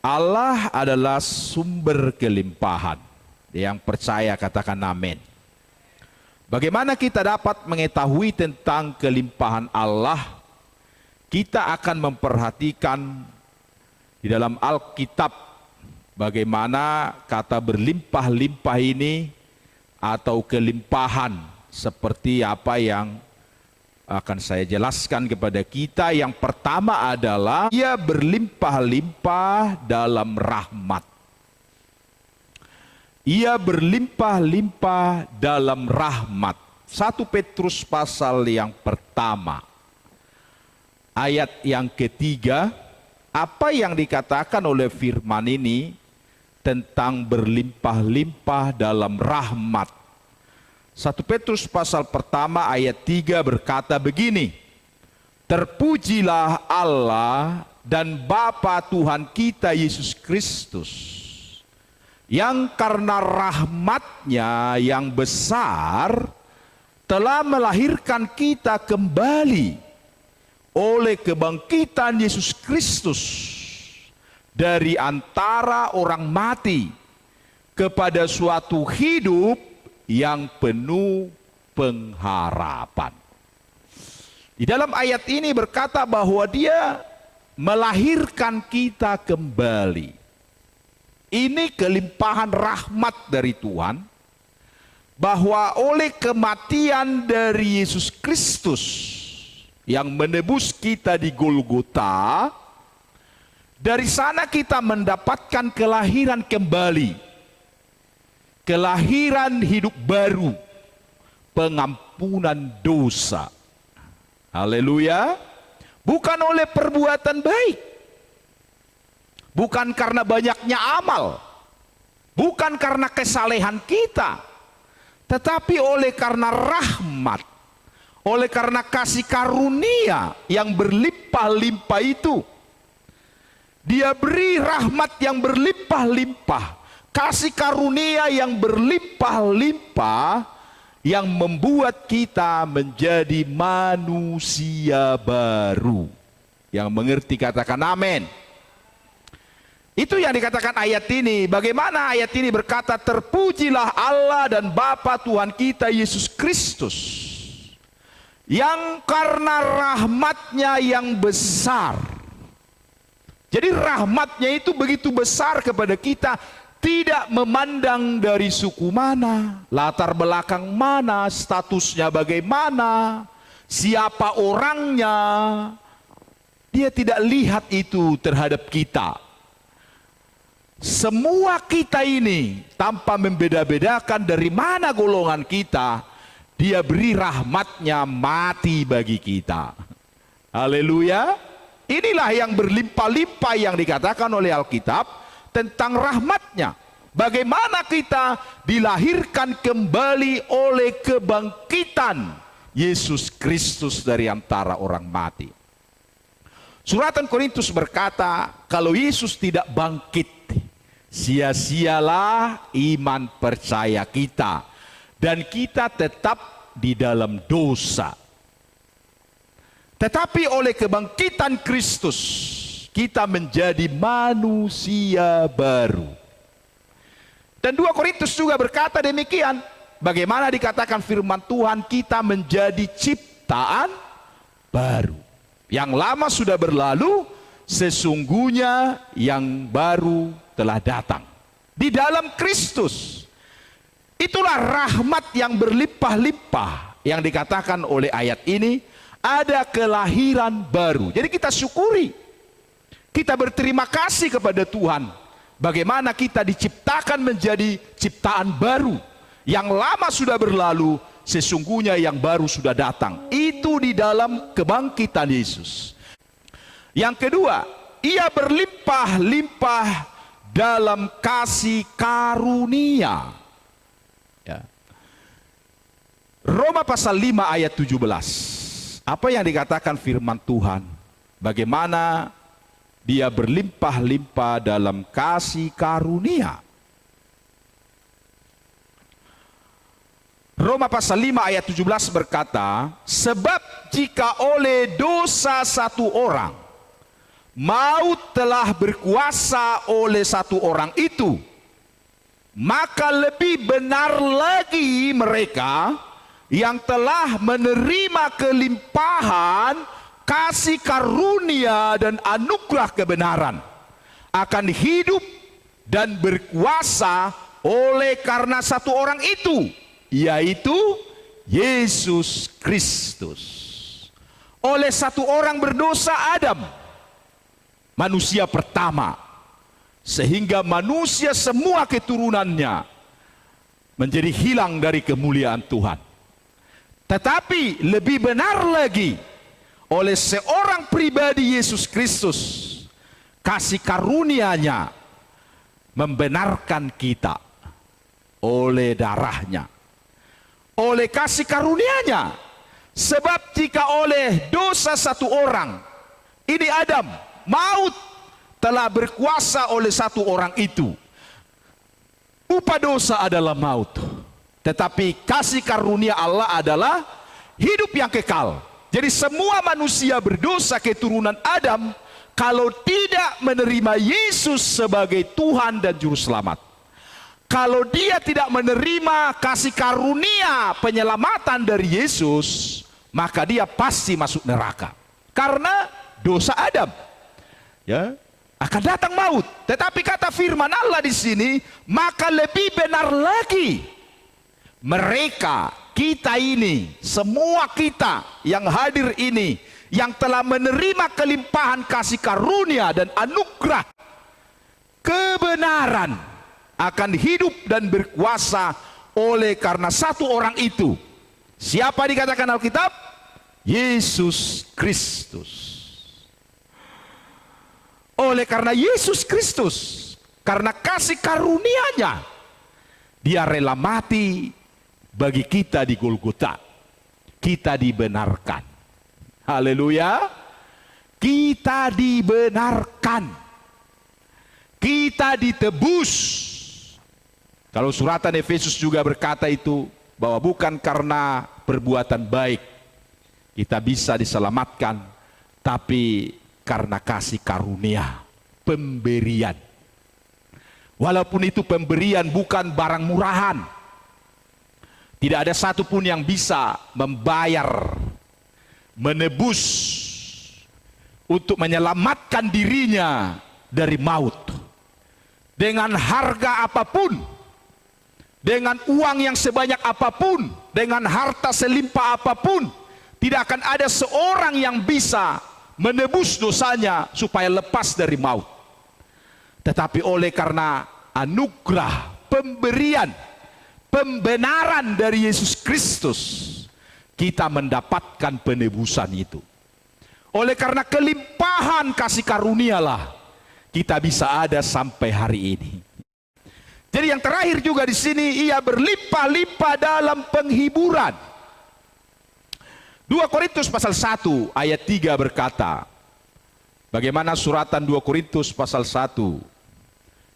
Allah adalah sumber kelimpahan. Yang percaya katakan amin. Bagaimana kita dapat mengetahui tentang kelimpahan Allah? Kita akan memperhatikan di dalam Alkitab bagaimana kata berlimpah-limpah ini atau kelimpahan seperti apa yang akan saya jelaskan kepada kita. Yang pertama adalah ia berlimpah-limpah dalam rahmat. Ia berlimpah-limpah dalam rahmat. 1 Petrus pasal yang pertama, ayat yang ketiga, apa yang dikatakan oleh firman ini tentang berlimpah-limpah dalam rahmat. 1 Petrus pasal pertama ayat 3 berkata begini, terpujilah Allah dan Bapa Tuhan kita Yesus Kristus, yang karena rahmatnya yang besar telah melahirkan kita kembali oleh kebangkitan Yesus Kristus dari antara orang mati kepada suatu hidup yang penuh pengharapan. Di dalam ayat ini berkata bahwa dia melahirkan kita kembali. Ini kelimpahan rahmat dari Tuhan, bahwa oleh kematian dari Yesus Kristus yang menebus kita di Golgota, dari sana kita mendapatkan kelahiran kembali, kelahiran hidup baru, pengampunan dosa. Haleluya. Bukan oleh perbuatan baik, bukan karena banyaknya amal, bukan karena kesalehan kita, tetapi oleh karena rahmat, oleh karena kasih karunia yang berlimpah-limpah itu. Dia beri rahmat yang berlimpah-limpah, kasih karunia yang berlimpah-limpah, yang membuat kita menjadi manusia baru. Yang mengerti katakan amin. Itu yang dikatakan ayat ini. Bagaimana ayat ini berkata, terpujilah Allah dan Bapa Tuhan kita Yesus Kristus, yang karena rahmatnya yang besar. Jadi rahmatnya itu begitu besar kepada kita, tidak memandang dari suku mana, latar belakang mana, statusnya bagaimana, siapa orangnya. Dia tidak lihat itu terhadap kita. Semua kita ini tanpa membeda-bedakan dari mana golongan kita, dia beri rahmatnya mati bagi kita. Haleluya. Inilah yang berlimpah-limpah yang dikatakan oleh Alkitab tentang rahmatnya. Bagaimana kita dilahirkan kembali oleh kebangkitan Yesus Kristus dari antara orang mati. Suratan Korintus berkata, kalau Yesus tidak bangkit, sia-sialah iman percaya kita, dan kita tetap di dalam dosa. Tetapi oleh kebangkitan Kristus, kita menjadi manusia baru. Dan 2 Korintus juga berkata demikian. Bagaimana dikatakan firman Tuhan, kita menjadi ciptaan baru. Yang lama sudah berlalu, sesungguhnya yang baru telah datang. Di dalam Kristus. Itulah rahmat yang berlimpah-limpah yang dikatakan oleh ayat ini, ada kelahiran baru. Jadi kita syukuri. Kita berterima kasih kepada Tuhan. Bagaimana kita diciptakan menjadi ciptaan baru. Yang lama sudah berlalu, sesungguhnya yang baru sudah datang. Itu di dalam kebangkitan Yesus. Yang kedua, ia berlimpah-limpah dalam kasih karunia. Ya. Roma pasal 5 ayat 17. Apa yang dikatakan firman Tuhan? Bagaimana dia berlimpah-limpah dalam kasih karunia. Roma pasal 5 ayat 17 berkata, sebab jika oleh dosa satu orang maut telah berkuasa oleh satu orang itu, maka lebih benar lagi mereka yang telah menerima kelimpahan kasih karunia dan anugerah kebenaran akan hidup dan berkuasa oleh karena satu orang itu, yaitu Yesus Kristus. Oleh satu orang berdosa, Adam, manusia pertama, sehingga manusia semua keturunannya menjadi hilang dari kemuliaan Tuhan. Tetapi lebih benar lagi, oleh seorang pribadi Yesus Kristus, kasih karunia-Nya membenarkan kita oleh darahnya, oleh kasih karunia-Nya. Sebab jika oleh dosa satu orang, ini Adam, maut telah berkuasa oleh satu orang itu, upah dosa adalah maut, tetapi kasih karunia Allah adalah hidup yang kekal. Jadi semua manusia berdosa keturunan Adam, kalau tidak menerima Yesus sebagai Tuhan dan Juru Selamat, kalau dia tidak menerima kasih karunia penyelamatan dari Yesus, maka dia pasti masuk neraka. Karena dosa Adam, ya, akan datang maut. Tetapi kata firman Allah di sini, maka lebih benar lagi mereka, kita ini, semua kita yang hadir ini, yang telah menerima kelimpahan kasih karunia dan anugerah kebenaran, akan hidup dan berkuasa oleh karena satu orang itu. Siapa dikatakan Alkitab? Yesus Kristus. Oleh karena Yesus Kristus, karena kasih karunia-Nya, dia rela mati bagi kita di Golgota. Kita dibenarkan. Haleluya. Kita dibenarkan. Kita ditebus. Kalau suratan Efesus juga berkata itu, bahwa bukan karena perbuatan baik kita bisa diselamatkan, tapi karena kasih karunia, pemberian. Walaupun itu pemberian bukan barang murahan, tidak ada satupun yang bisa membayar, menebus, untuk menyelamatkan dirinya dari maut. Dengan harga apapun, dengan uang yang sebanyak apapun, dengan harta selimpah apapun, tidak akan ada seorang yang bisa menebus dosanya supaya lepas dari maut. Tetapi oleh karena anugerah, pemberian, pembenaran dari Yesus Kristus, kita mendapatkan penebusan itu. Oleh karena kelimpahan kasih karunialah kita bisa ada sampai hari ini. Jadi yang terakhir juga di sini, ia berlimpah-limpah dalam penghiburan. 2 Korintus pasal 1 ayat 3 berkata, bagaimana suratan 2 Korintus pasal 1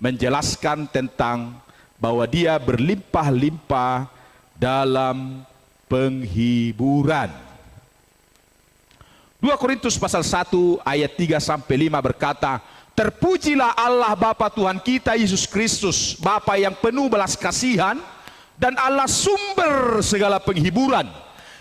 menjelaskan tentang bahwa dia berlimpah-limpah dalam penghiburan. 2 Korintus pasal 1 ayat 3 sampai 5 berkata, terpujilah Allah Bapa Tuhan kita Yesus Kristus, Bapa yang penuh belas kasihan dan Allah sumber segala penghiburan,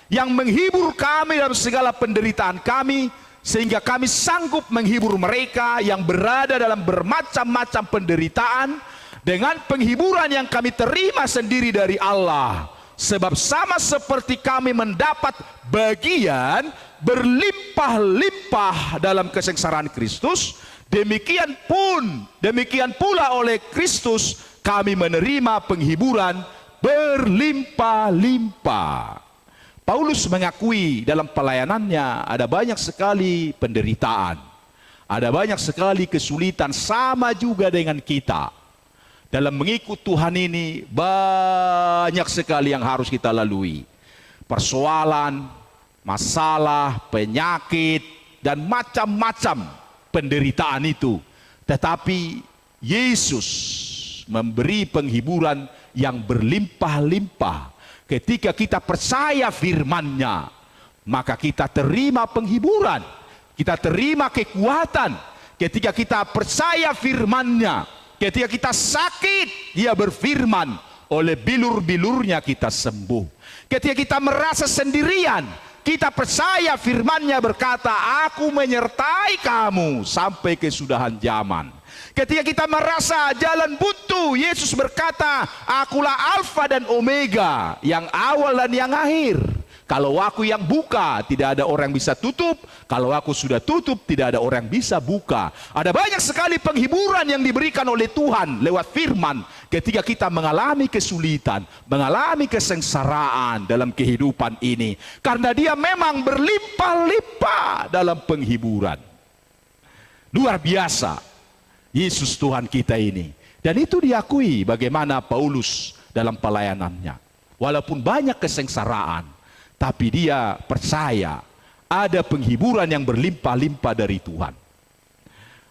yang menghibur kami dalam segala penderitaan kami, sehingga kami sanggup menghibur mereka yang berada dalam bermacam-macam penderitaan dengan penghiburan yang kami terima sendiri dari Allah. Sebab sama seperti kami mendapat bagian berlimpah-limpah dalam kesengsaraan Kristus, demikian pula oleh Kristus kami menerima penghiburan berlimpah-limpah. Paulus mengakui dalam pelayanannya ada banyak sekali penderitaan, ada banyak sekali kesulitan, sama juga dengan kita. Dalam mengikut Tuhan ini banyak sekali yang harus kita lalui. Persoalan, masalah, penyakit, dan macam-macam penderitaan itu. Tetapi Yesus memberi penghiburan yang berlimpah-limpah. Ketika kita percaya firman-Nya, maka kita terima penghiburan, kita terima kekuatan, ketika kita percaya firman-Nya, ketika kita sakit, Dia berfirman, oleh bilur-bilurnya kita sembuh. Ketika kita merasa sendirian, kita percaya firman-Nya berkata, aku menyertai kamu sampai kesudahan zaman. Ketika kita merasa jalan buntu, Yesus berkata, akulah Alfa dan Omega, yang awal dan yang akhir. Kalau aku yang buka, tidak ada orang yang bisa tutup. Kalau aku sudah tutup, tidak ada orang yang bisa buka. Ada banyak sekali penghiburan yang diberikan oleh Tuhan lewat firman ketika kita mengalami kesulitan, mengalami kesengsaraan dalam kehidupan ini. Karena Dia memang berlimpah-limpah dalam penghiburan. Luar biasa Yesus Tuhan kita ini. Dan itu diakui bagaimana Paulus dalam pelayanannya. Walaupun banyak kesengsaraan, tapi dia percaya ada penghiburan yang berlimpah-limpah dari Tuhan.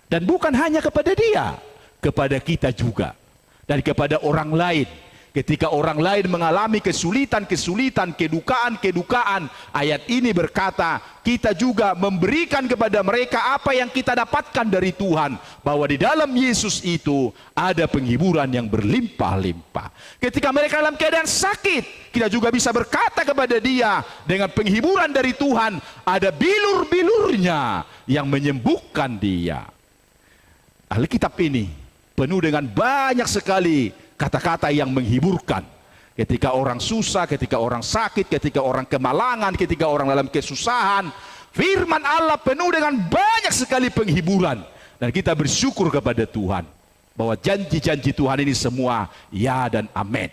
Dan bukan hanya kepada dia, kepada kita juga. Dan kepada orang lain. Ketika orang lain mengalami kesulitan-kesulitan, kedukaan-kedukaan, ayat ini berkata, kita juga memberikan kepada mereka apa yang kita dapatkan dari Tuhan. Bahwa di dalam Yesus itu ada penghiburan yang berlimpah-limpah. Ketika mereka dalam keadaan sakit, kita juga bisa berkata kepada dia, dengan penghiburan dari Tuhan, ada bilur-bilurnya yang menyembuhkan dia. Alkitab ini penuh dengan banyak sekali kata-kata yang menghiburkan. Ketika orang susah, ketika orang sakit, ketika orang kemalangan, ketika orang dalam kesusahan, firman Allah penuh dengan banyak sekali penghiburan. Dan kita bersyukur kepada Tuhan bahwa janji-janji Tuhan ini semua ya dan amin.